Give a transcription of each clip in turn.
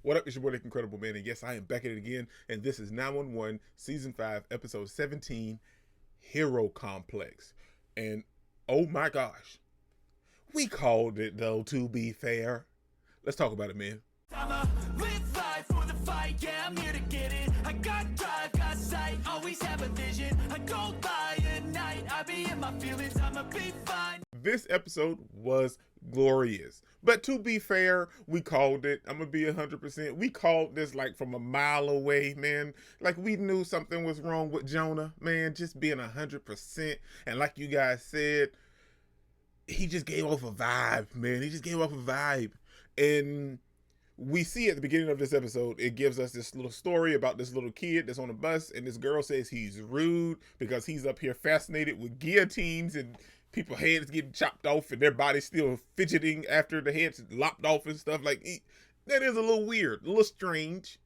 What up? It's your boy, the Incredible Man, and yes, I am back at it again. And this is 911 Season 5, Episode 17, Hero Complex. And oh my gosh, we called it though, to be fair. Let's talk about it, man. I'ma live life for the fight, yeah, I'm here to get it. I got drive, got sight, always have a vision. I go by at night, I be in my feelings, I'ma be fine. This episode was glorious. But to be fair, we called it. I'm going to be 100%. We called this like from a mile away, man. Like we knew something was wrong with Jonah, man, just being 100%. And like you guys said, he just gave off a vibe, man. He just gave off a vibe. And we see at the beginning of this episode, it gives us this little story about this little kid that's on a bus, and this girl says he's rude because he's up here fascinated with guillotines and people heads getting chopped off and their bodies still fidgeting after the heads lopped off and stuff. Like, that is a little weird, a little strange,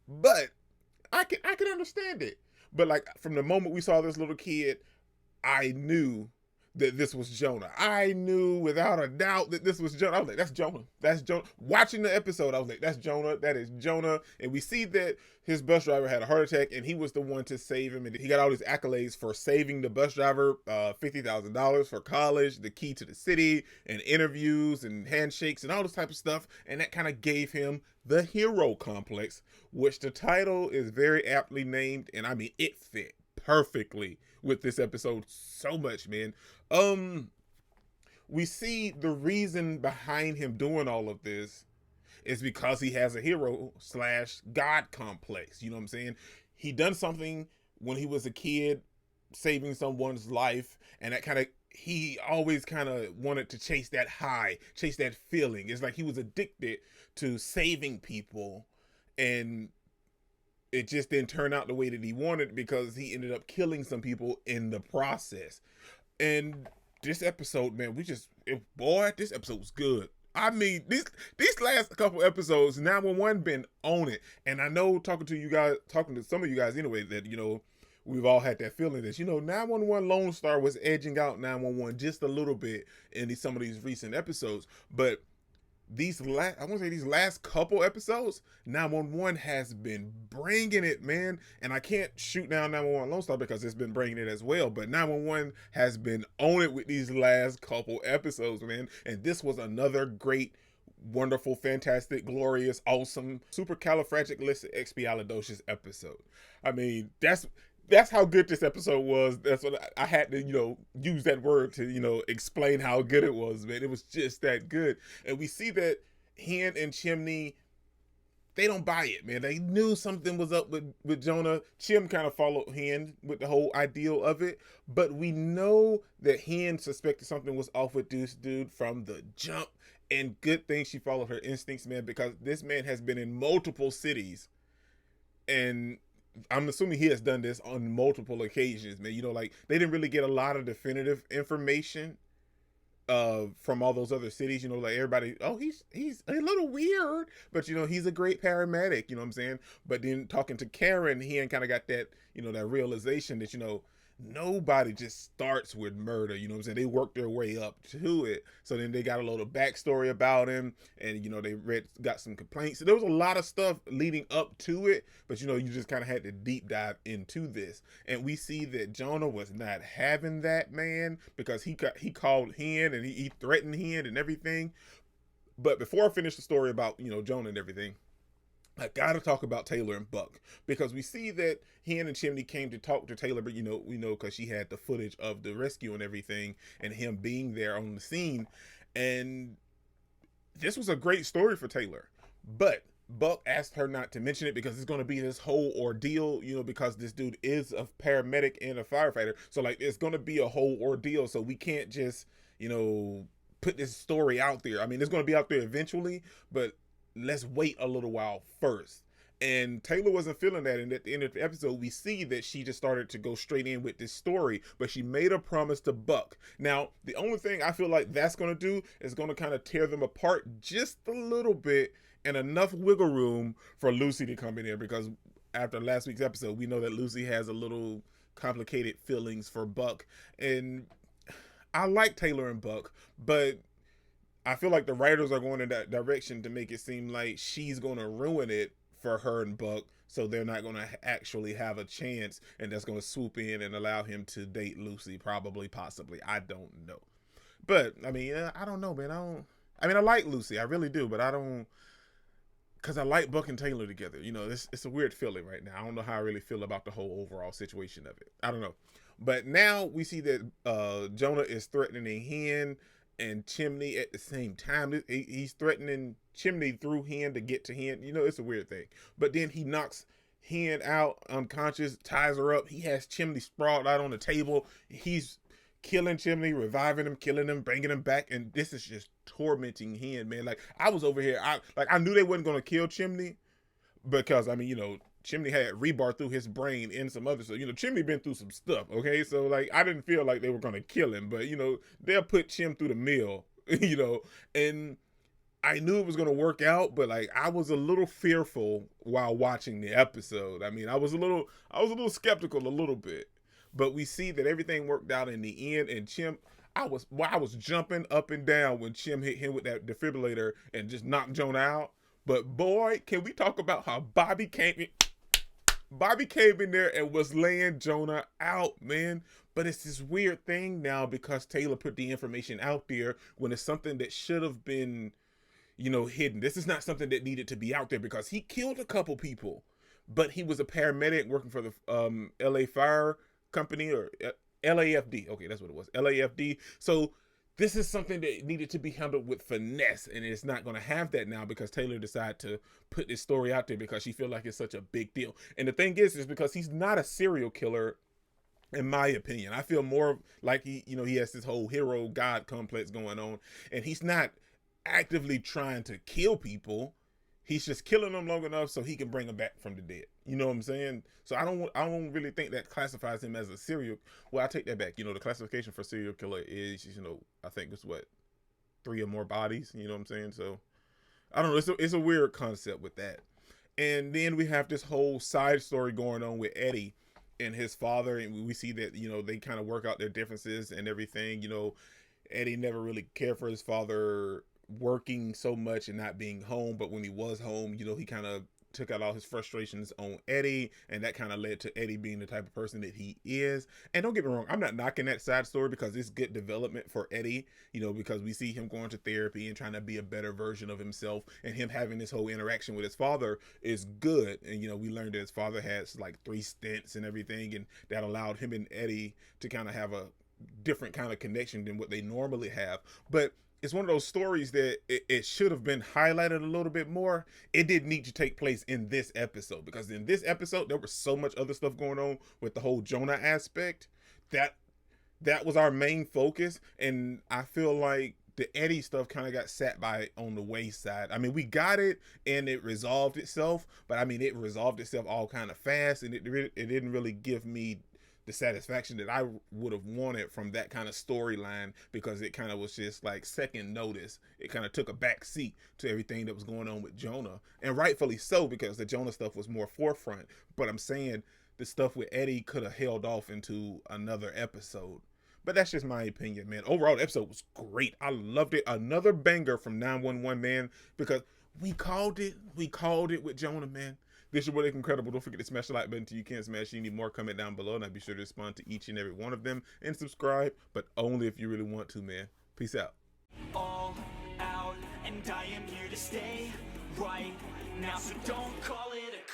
but I can understand it. But like from the moment we saw this little kid, I knew that this was Jonah. I knew without a doubt that this was Jonah. I was like, that's Jonah. That's Jonah. Watching the episode, I was like, that's Jonah. That is Jonah. And we see that his bus driver had a heart attack and he was the one to save him. And he got all these accolades for saving the bus driver, $50,000 for college, the key to the city, and interviews and handshakes and all this type of stuff. And that kind of gave him the hero complex, which the title is very aptly named. And I mean, it fit perfectly with this episode so much, man. We see the reason behind him doing all of this is because he has a hero / God complex. You know what I'm saying? He done something when he was a kid, saving someone's life, and that kind of, he always kind of wanted to chase that high, chase that feeling. It's like he was addicted to saving people, and it just didn't turn out the way that he wanted because he ended up killing some people in the process. And this episode, man, this episode was good. I mean, these last couple episodes, 911 been on it. And I know talking to some of you guys anyway, that, you know, we've all had that feeling that, you know, 911 Lone Star was edging out 911 just a little bit in some of these recent episodes. But these last couple episodes, 911 has been bringing it, man. And I can't shoot down 911 Lone Star because it's been bringing it as well. But 911 has been on it with these last couple episodes, man. And this was another great, wonderful, fantastic, glorious, awesome, supercalifragilisticexpialidocious episode. I mean, that's how good this episode was. That's what I had to, you know, use that word to, you know, explain how good it was, man. It was just that good. And we see that HEN and Chimney, they don't buy it, man. They knew something was up with Jonah. Chim kind of followed HEN with the whole ideal of it. But we know that HEN suspected something was off with this dude from the jump. And good thing she followed her instincts, man, because this man has been in multiple cities. And I'm assuming he has done this on multiple occasions, man. You know, like they didn't really get a lot of definitive information from all those other cities. You know, like everybody, oh, he's a little weird, but you know, he's a great paramedic. You know what I'm saying? But then talking to Karen, he kind of got that, you know, that realization that, you know, nobody just starts with murder. You know what I'm saying? They work their way up to it. So then they got a little backstory about him, and you know, they got some complaints. So there was a lot of stuff leading up to it, but you know, you just kind of had to deep dive into this. And we see that Jonah was not having that, man, because he called HEN and he threatened HEN and everything. But before I finish the story about, you know, Jonah and everything, I gotta talk about Taylor and Buck, because we see that HEN and Chimney came to talk to Taylor, but you know, we know because she had the footage of the rescue and everything and him being there on the scene. And this was a great story for Taylor, but Buck asked her not to mention it because it's going to be this whole ordeal, you know, because this dude is a paramedic and a firefighter. So like, it's going to be a whole ordeal. So we can't just, you know, put this story out there. I mean, it's going to be out there eventually, but let's wait a little while first. And Taylor wasn't feeling that. And at the end of the episode, we see that she just started to go straight in with this story, but she made a promise to Buck. Now, the only thing I feel like that's going to do is going to kind of tear them apart just a little bit, and enough wiggle room for Lucy to come in there, because after last week's episode, we know that Lucy has a little complicated feelings for Buck. And I like Taylor and Buck, but I feel like the writers are going in that direction to make it seem like she's going to ruin it for her and Buck, so they're not going to actually have a chance, and that's going to swoop in and allow him to date Lucy, probably, possibly. I don't know, but I mean, I don't know, man. I mean, I like Lucy, I really do, but I don't, because I like Buck and Taylor together. You know, it's a weird feeling right now. I don't know how I really feel about the whole overall situation of it. I don't know, but now we see that Jonah is threatening Hen and Chimney at the same time. He's threatening Chimney through Hen to get to Hen. You know, it's a weird thing. But then he knocks Hen out unconscious, ties her up. He has Chimney sprawled out on the table. He's killing Chimney, reviving him, killing him, bringing him back, and this is just tormenting Hen, man. Like, I was over here, I knew they wasn't gonna kill Chimney because, I mean, you know, Chimney had rebar through his brain and some other stuff. You know, Chimney been through some stuff, okay? So, like, I didn't feel like they were going to kill him, but, you know, they'll put Chim through the mill, you know, and I knew it was going to work out, but, like, I was a little fearful while watching the episode. I mean, I was a little skeptical a little bit, but we see that everything worked out in the end, and Chim, I was jumping up and down when Chim hit him with that defibrillator and just knocked Jonah out. But boy, can we talk about how Bobby came in there and was laying Jonah out, man. But it's this weird thing now because Taylor put the information out there when it's something that should have been, you know, hidden. This is not something that needed to be out there because he killed a couple people, but he was a paramedic working for the LA Fire Company, or LAFD. Okay, that's what it was, LAFD. So this is something that needed to be handled with finesse, and it's not going to have that now because Taylor decided to put this story out there because she feels like it's such a big deal. And the thing is because he's not a serial killer, in my opinion. I feel more like he has this whole hero god complex going on, and he's not actively trying to kill people. He's just killing them long enough so he can bring them back from the dead. You know what I'm saying? So I don't really think that classifies him as a serial. Well, I take that back. You know, the classification for serial killer is, you know, I think it's 3 or more bodies. You know what I'm saying? So I don't know. It's a weird concept with that. And then we have this whole side story going on with Eddie and his father, and we see that, you know, they kind of work out their differences and everything. You know, Eddie never really cared for his father working so much and not being home, but when he was home, you know, he kind of took out all his frustrations on Eddie, and that kind of led to Eddie being the type of person that he is. And don't get me wrong, I'm not knocking that side story because it's good development for Eddie, you know, because we see him going to therapy and trying to be a better version of himself, and him having this whole interaction with his father is good. And, you know, we learned that his father has like 3 stents and everything, and that allowed him and Eddie to kind of have a different kind of connection than what they normally have. But it's one of those stories that it should have been highlighted a little bit more. It didn't need to take place in this episode, because in this episode there was so much other stuff going on with the whole Jonah aspect that was our main focus. And I feel like the Eddie stuff kind of got sat by on the wayside. I mean, we got it and it resolved itself, but I mean, it resolved itself all kind of fast, and it didn't really give me the satisfaction that I would have wanted from that kind of storyline, because it kind of was just like second notice. It kind of took a back seat to everything that was going on with Jonah, and rightfully so, because the Jonah stuff was more forefront. But I'm saying the stuff with Eddie could have held off into another episode. But that's just my opinion, man. Overall, the episode was great. I loved it. Another banger from 911, man, because we called it. We called it with Jonah, man. This is really incredible. Don't forget to smash the like button until you can't smash. You need more, comment down below, and I'll be sure to respond to each and every one of them, and subscribe, but only if you really want to, man. Peace out. All out, and I am here to stay right now, so don't call it a